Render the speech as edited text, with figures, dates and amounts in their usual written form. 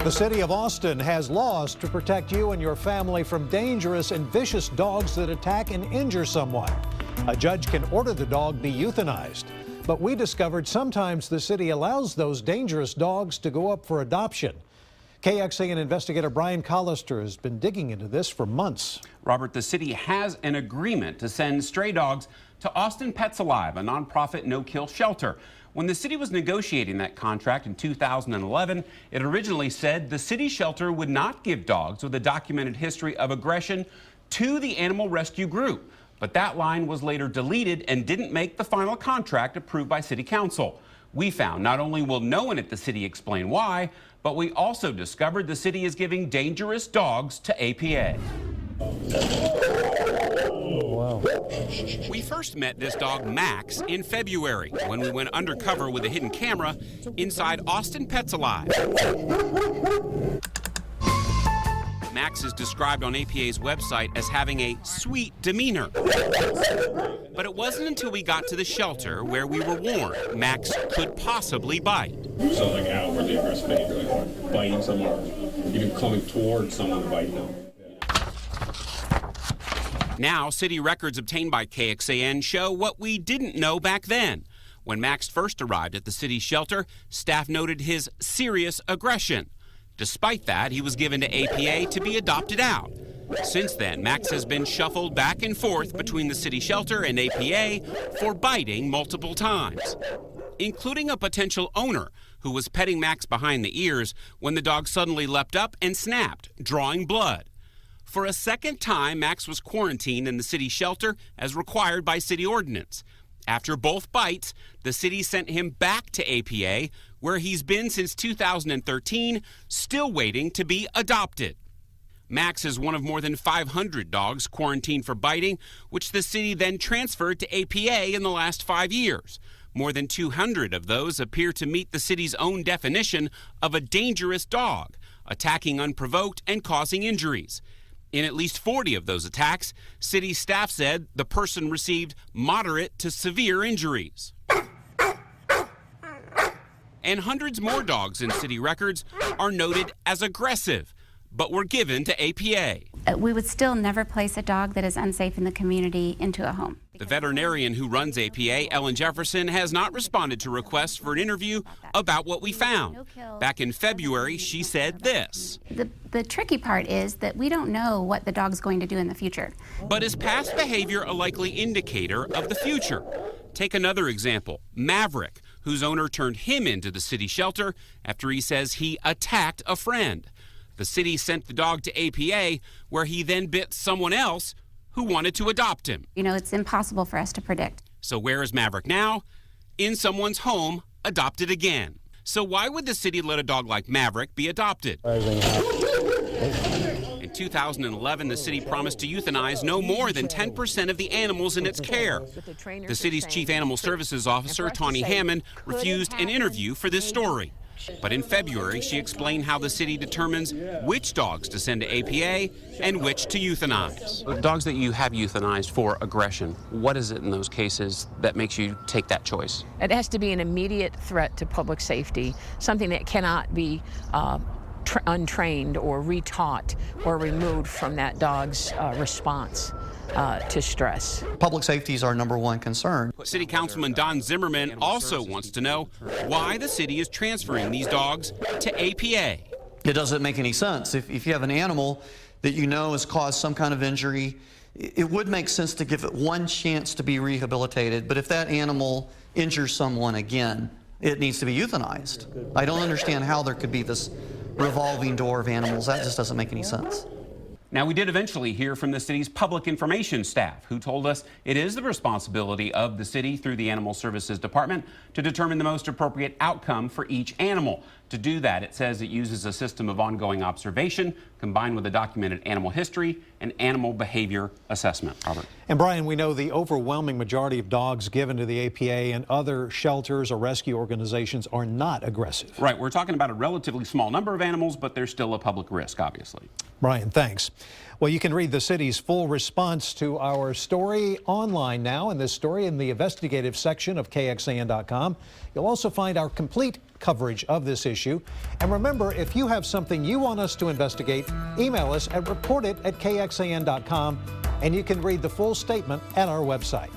The city of Austin has laws to protect you and your family from dangerous and vicious dogs that attack and injure someone. A judge can order the dog be euthanized. But we discovered sometimes the city allows those dangerous dogs to go up for adoption. KXAN investigator Brian Collister has been digging into this for months. Robert, the city has an agreement to send stray dogs to Austin Pets Alive, a nonprofit no-kill shelter. When the city was negotiating that contract in 2011, it originally said the city shelter would not give dogs with a documented history of aggression to the animal rescue group. But that line was later deleted and didn't make the final contract approved by City Council. We found not only will no one at the city explain why, but we also discovered the city is giving dangerous dogs to APA. Wow. We first met this dog, Max, in February when we went undercover with a hidden camera inside Austin Pets Alive. Max is described on APA's website as having a sweet demeanor. But it wasn't until we got to the shelter where we were warned Max could possibly bite. So like outwardly aggressive behavior, like biting someone, even coming towards someone to bite them. Now, city records obtained by KXAN show what we didn't know back then. When Max first arrived at the city shelter, staff noted his serious aggression. Despite that, he was given to APA to be adopted out. Since then, Max has been shuffled back and forth between the city shelter and APA for biting multiple times, including a potential owner who was petting Max behind the ears when the dog suddenly leapt up and snapped, drawing blood. For a second time, Max was quarantined in the city shelter as required by city ordinance. After both bites, the city sent him back to APA, where he's been since 2013, still waiting to be adopted. Max is one of more than 500 dogs quarantined for biting, which the city then transferred to APA in the last 5 years. More than 200 of those appear to meet the city's own definition of a dangerous dog, attacking unprovoked and causing injuries. In at least 40 of those attacks, city staff said the person received moderate to severe injuries. And hundreds more dogs in city records are noted as aggressive, but were given to APA. We would still never place a dog that is unsafe in the community into a home. The veterinarian who runs APA, Ellen Jefferson, has not responded to requests for an interview about what we found. Back in February, she said this. The tricky part is that we don't know what the dog's going to do in the future. But is past behavior a likely indicator of the future? Take another example, Maverick, whose owner turned him into the city shelter after he says he attacked a friend. The city sent the dog to APA, where he then bit someone else who wanted to adopt him. You know, it's impossible for us to predict. So where is Maverick now? In someone's home, adopted again. So why would the city let a dog like Maverick be adopted? In 2011, the city promised to euthanize no more than 10% of the animals in its care. The city's chief animal services officer, Tawny Hammond, refused an interview for this story. But in February, she explained how the city determines which dogs to send to APA and which to euthanize. Dogs that you have euthanized for aggression, what is it in those cases that makes you take that choice? It has to be an immediate threat to public safety, something that cannot be untrained or retaught or removed from that dog's response to stress. Public safety is our #1 concern. City Councilman Don Zimmerman also wants to know why the city is transferring these dogs to APA. It doesn't make any sense. If you have an animal that you know has caused some kind of injury, it would make sense to give it one chance to be rehabilitated. But if that animal injures someone again, it needs to be euthanized. I don't understand how there could be this revolving door of animals. That just doesn't make any sense. Now, we did eventually hear from the city's public information staff, who told us it is the responsibility of the city through the Animal Services Department to determine the most appropriate outcome for each animal. To do that, it says it uses a system of ongoing observation combined with a documented animal history and animal behavior assessment. Robert. And Brian, we know the overwhelming majority of dogs given to the APA and other shelters or rescue organizations are not aggressive. Right. We're talking about a relatively small number of animals, but there's still a public risk, obviously. Brian, thanks. Well, you can read the city's full response to our story online now, and this story in the investigative section of KXAN.com. You'll also find our complete coverage of this issue. And remember, if you have something you want us to investigate, email us at reportit@kxan.com, and you can read the full statement at our website.